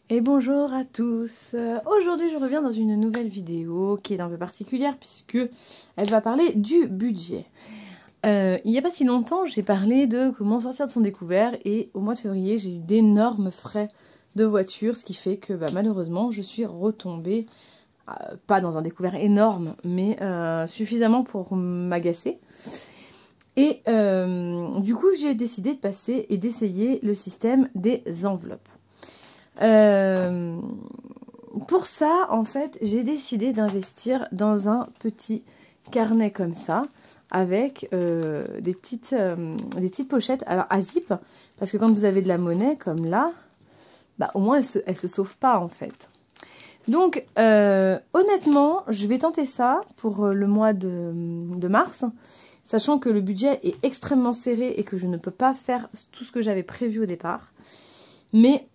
Et bonjour à tous. Aujourd'hui je reviens dans une nouvelle vidéo qui est un peu particulière puisque elle va parler du budget. Il n'y a pas si longtemps j'ai parlé de comment sortir de son découvert et au mois de février j'ai eu d'énormes frais de voiture, ce qui fait que malheureusement je suis retombée, pas dans un découvert énorme mais suffisamment pour m'agacer. Et du coup j'ai décidé de passer et d'essayer le système des enveloppes. Pour ça, en fait, j'ai décidé d'investir dans un petit carnet comme ça, avec des petites pochettes, alors à zip, parce que quand vous avez de la monnaie comme là, au moins elle se sauve pas en fait. Donc, honnêtement, je vais tenter ça pour le mois de mars, sachant que le budget est extrêmement serré et que je ne peux pas faire tout ce que j'avais prévu au départ. Mais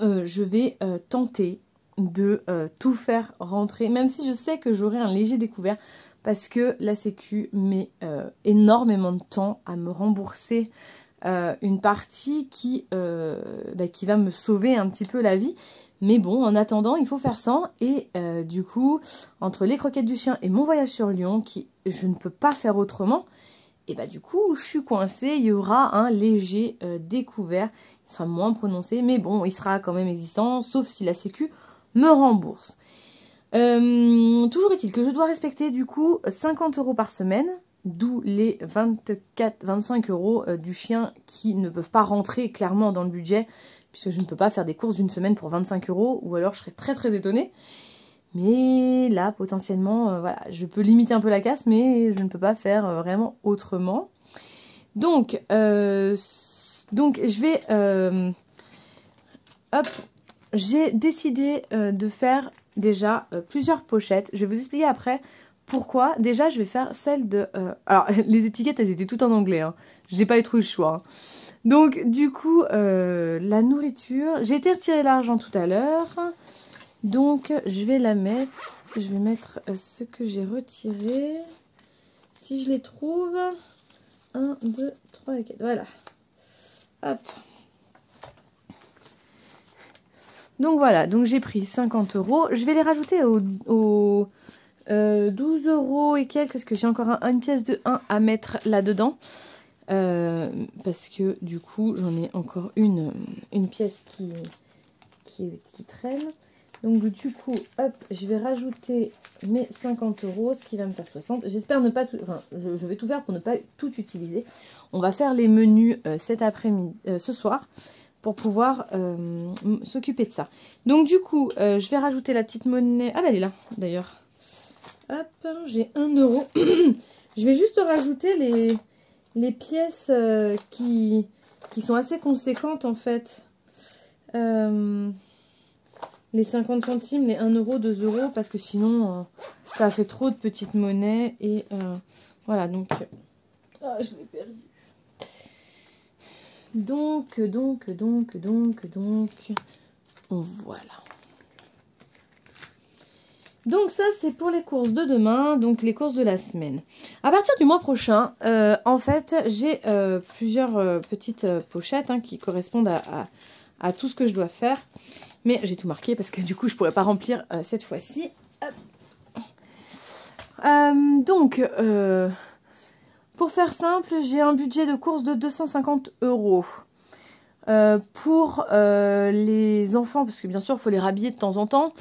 je vais tenter de tout faire rentrer, même si je sais que j'aurai un léger découvert, parce que la Sécu met énormément de temps à me rembourser une partie qui va me sauver un petit peu la vie. Mais bon, en attendant, il faut faire ça. Et du coup, entre les croquettes du chien et mon voyage sur Lyon, je ne peux pas faire autrement, et du coup, je suis coincée, il y aura un léger découvert, il sera moins prononcé, mais bon, il sera quand même existant, sauf si la Sécu me rembourse. Toujours est-il que je dois respecter du coup 50 € par semaine, d'où les 24-25 € du chien qui ne peuvent pas rentrer clairement dans le budget, puisque je ne peux pas faire des courses d'une semaine pour 25 €, ou alors je serais très très étonnée. Mais là, potentiellement, voilà, je peux limiter un peu la casse, mais je ne peux pas faire vraiment autrement. Donc je vais... hop, j'ai décidé de faire déjà plusieurs pochettes. Je vais vous expliquer après pourquoi. Déjà, je vais faire celle de... alors, les étiquettes, elles étaient toutes en anglais. Hein. J'ai pas eu trop le choix. Hein. Donc, du coup, la nourriture... J'ai été retirer l'argent tout à l'heure. Donc, je vais la mettre, je vais mettre ce que j'ai retiré, si je les trouve, 1, 2, 3 et 4, voilà, hop. Donc voilà, donc j'ai pris 50 €, je vais les rajouter aux 12 € et quelques, parce que j'ai encore une pièce de 1 à mettre là-dedans, parce que du coup, j'en ai encore une pièce qui traîne. Donc du coup, hop, je vais rajouter mes 50 €, ce qui va me faire 60. J'espère ne pas tout... Enfin, je vais tout faire pour ne pas tout utiliser. On va faire les menus cet après-midi, ce soir, pour pouvoir s'occuper de ça. Donc du coup, je vais rajouter la petite monnaie... Ah, elle est là, d'ailleurs. Hop, j'ai 1 €. Je vais juste rajouter les pièces qui sont assez conséquentes, en fait. Les 50 centimes, les 1 €, 2 €, parce que sinon, ça fait trop de petites monnaies. Et voilà, donc... Ah, je l'ai perdu. Donc, voilà. Donc ça, c'est pour les courses de demain, donc les courses de la semaine. À partir du mois prochain, en fait, j'ai plusieurs petites pochettes qui correspondent à tout ce que je dois faire. Mais j'ai tout marqué parce que du coup, je ne pourrais pas remplir cette fois-ci. Pour faire simple, j'ai un budget de course de 250 €. Pour les enfants, parce que bien sûr, il faut les rhabiller de temps en temps,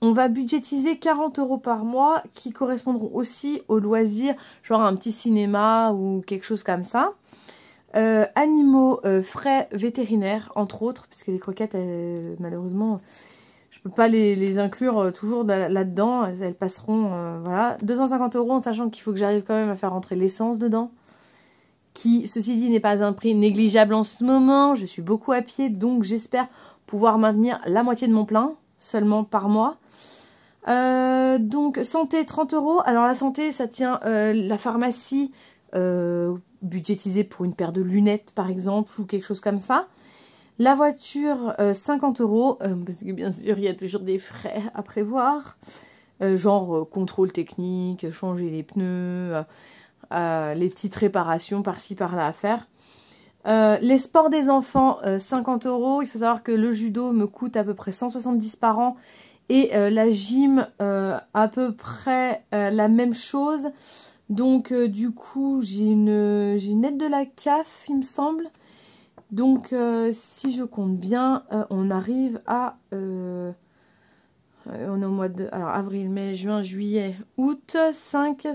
on va budgétiser 40 € par mois qui correspondront aussi aux loisirs, genre un petit cinéma ou quelque chose comme ça. Animaux, frais vétérinaires, entre autres, puisque les croquettes, malheureusement, je peux pas les inclure toujours là-dedans. Elles passeront, voilà. 250 € en sachant qu'il faut que j'arrive quand même à faire rentrer l'essence dedans. Qui, ceci dit, n'est pas un prix négligeable en ce moment. Je suis beaucoup à pied, donc j'espère pouvoir maintenir la moitié de mon plein, seulement par mois. Donc, santé, 30 €. Alors, la santé, ça tient la pharmacie... budgétisé pour une paire de lunettes par exemple ou quelque chose comme ça. La voiture 50 €, parce que bien sûr il y a toujours des frais à prévoir, genre contrôle technique, changer les pneus, les petites réparations par-ci par-là à faire. Les sports des enfants, 50 €. Il faut savoir que le judo me coûte à peu près 170 par an. Et la gym, à peu près la même chose. Donc du coup, j'ai une aide de la CAF, il me semble. Donc si je compte bien, on arrive à... on est au mois de... Alors avril, mai, juin, juillet, août, 5...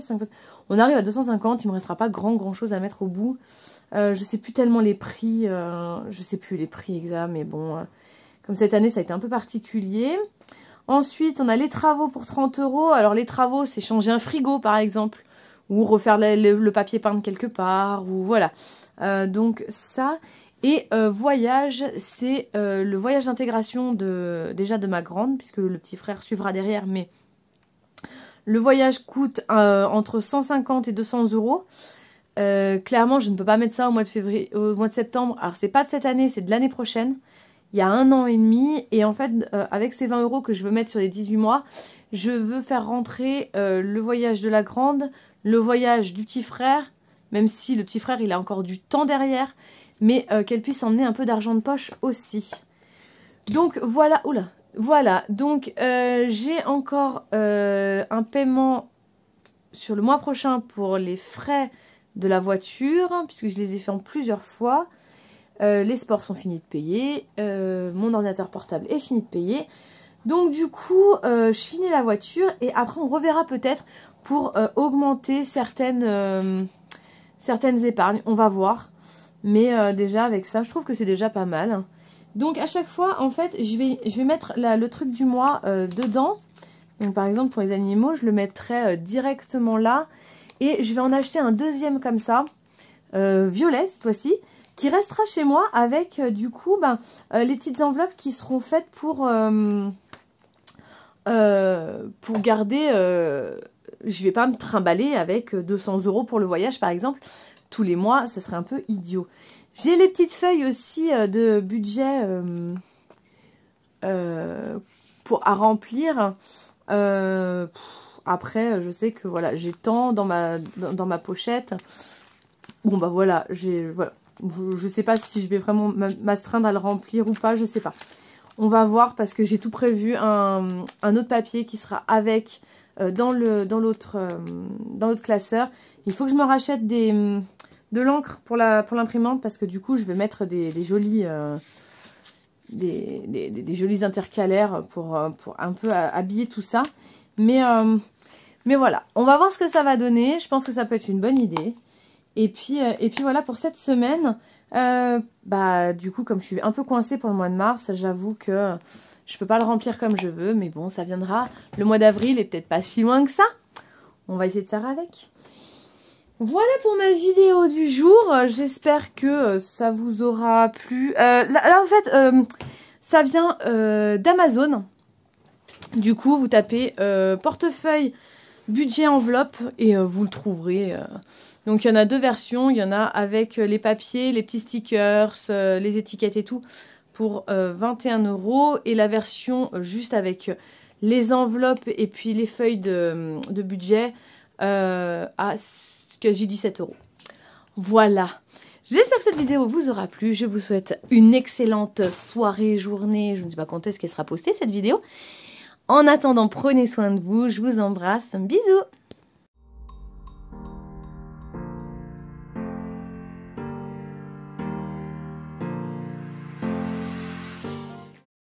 On arrive à 250, il ne me restera pas grand chose à mettre au bout. Je sais plus tellement les prix, je sais plus les prix exacts, mais bon, comme cette année ça a été un peu particulier. Ensuite, on a les travaux pour 30 €. Alors les travaux, c'est changer un frigo par exemple, ou refaire le papier peint quelque part, ou voilà. Donc ça, et voyage, c'est le voyage d'intégration déjà de ma grande, puisque le petit frère suivra derrière, mais le voyage coûte entre 150 et 200 €. Clairement, je ne peux pas mettre ça au mois de septembre. Alors, c'est pas de cette année, c'est de l'année prochaine. Il y a 1 an et demi. Et en fait, avec ces 20 € que je veux mettre sur les 18 mois, je veux faire rentrer le voyage de la grande, le voyage du petit frère, même si le petit frère, il a encore du temps derrière, mais qu'elle puisse emmener un peu d'argent de poche aussi. Donc, voilà. Oula. Voilà. Donc, j'ai encore un paiement sur le mois prochain pour les frais de la voiture, puisque je les ai fait en plusieurs fois. Les sports sont finis de payer. Mon ordinateur portable est fini de payer. Donc du coup, je finis la voiture et après on reverra peut-être pour augmenter certaines épargnes. On va voir. Mais déjà avec ça, je trouve que c'est déjà pas mal. Donc à chaque fois, en fait, je vais mettre le truc du mois dedans. Donc par exemple pour les animaux, je le mettrai directement là. Et je vais en acheter un deuxième comme ça, violet cette fois-ci, qui restera chez moi avec du coup les petites enveloppes qui seront faites pour garder... je vais pas me trimballer avec 200 € pour le voyage par exemple. Tous les mois, ce serait un peu idiot. J'ai les petites feuilles aussi de budget à remplir. Après, je sais que voilà, j'ai tant dans ma pochette. Bon bah voilà, voilà. Je sais pas si je vais vraiment m'astreindre à le remplir ou pas, je sais pas. On va voir parce que j'ai tout prévu, un autre papier qui sera avec dans l'autre classeur. Il faut que je me rachète de l'encre pour l'imprimante parce que du coup je vais mettre des jolis intercalaires pour un peu habiller tout ça. Mais voilà, on va voir ce que ça va donner. Je pense que ça peut être une bonne idée. Et puis voilà pour cette semaine. Du coup, comme je suis un peu coincée pour le mois de mars, j'avoue que je peux pas le remplir comme je veux. Mais bon, ça viendra. Le mois d'avril est peut-être pas si loin que ça. On va essayer de faire avec. Voilà pour ma vidéo du jour. J'espère que ça vous aura plu. Là, en fait, ça vient d'Amazon. Du coup, vous tapez portefeuille budget enveloppe et vous le trouverez. Donc, il y en a deux versions. Il y en a avec les papiers, les petits stickers, les étiquettes et tout pour 21 €. Et la version juste avec les enveloppes et puis les feuilles de budget à quasi 17 €. Voilà. J'espère que cette vidéo vous aura plu. Je vous souhaite une excellente soirée, journée. Je ne sais pas quand est-ce qu'elle sera postée cette vidéo. En attendant, prenez soin de vous. Je vous embrasse. Bisous.